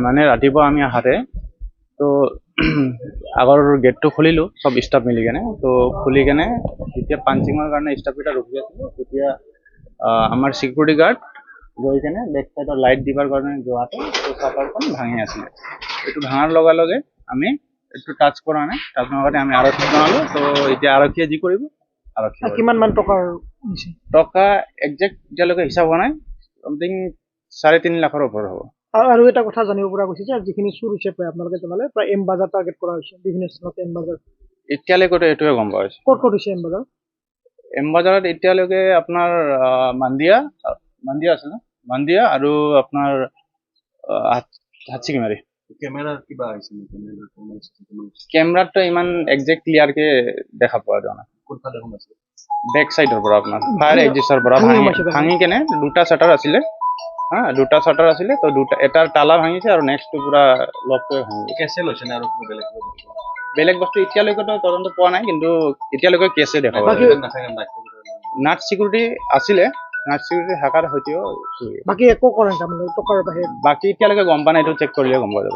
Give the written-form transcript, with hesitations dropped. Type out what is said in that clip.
মানে ৰাতিপুৱা আমি আহাতে তো আগৰ গেটটো খুলিলোঁ চব ষ্টাফ মিলি কেনে তো খুলি কেনে যেতিয়া পাঞ্চিঙৰ কাৰণে ষ্টাফকেইটা ৰখি আছিলোঁ তেতিয়া আমাৰ চিকিউৰিটি গাৰ্ড গৈ কেনে বেক চাইডৰ লাইট দিবৰ কাৰণে যোৱাতে চাটাৰখন ভাঙি আছিলে। এইটো ভাঙাৰ লগে লগে আমি এইটো টাচ কৰা নাই, টাচ নকৰাতে আমি আৰক্ষীক জনালোঁ। তো এতিয়া আৰক্ষীয়ে যি কৰিব আৰক্ষী কিমান মান টকাৰ দিছে? টকা একজেক্ট এতিয়ালৈকে হিচাপ হোৱা নাই, চামথিং 3.5 লাখৰ ওপৰত হ'ব। আৰু এটা কথা জানিব পৰা গৈছে যে যিখিনি চুৰ হৈছে প্ৰায় আপোনালোকে জনালে প্ৰায় এম বাজাৰ টাৰ্গেট কৰা হৈছে, বিভিন্ন স্থানত এম বাজাৰ। এতিয়ালৈকেতো এইটোৱে গম পোৱা হৈছে। ক'ত হৈছে এম বাজাৰ? এম বাজাৰত এতিয়ালৈকে আপোনাৰ মাণ্ডিয়া আছে ন, মাণ্ডিয়া আৰু আপোনাৰ হাটচিকিমাৰী। কেমেৰাৰ কিবা আহিছে কেমেৰাটো ইমান একজেক্ট ক্লিয়াৰকে দেখা পোৱা যোৱা নাই। কোনফালে সোমাইছে? বেক চাইডৰ পৰা আপোনাৰ ফায়াৰ এক্সিষ্টৰ পৰা ভাঙি কেনে দুটা শ্বাটাৰ আছিলে, দুটা শ্বাটাৰ আছিলে, তো এটাৰ তালা ভাঙিছে আৰু নেক্সটটো পুৰা লক কৰি ভাঙিছে। কেছে লৈছে নে আৰু বেলেগ বস্তু এতিয়ালৈকেতো তদন্ত পোৱা নাই, কিন্তু এতিয়ালৈকে কেছে দেখা পোৱা নাট চিকিউৰিটি আছিলে, নাট চিকিউৰিটি হাকাৰ সৈতেও বাকী একো কৰা নাই তাৰমানে টকাৰ বাহিৰে? বাকী এতিয়ালৈকে গম পোৱা নাই, এইটো চেক কৰিলে গম পোৱা যাব।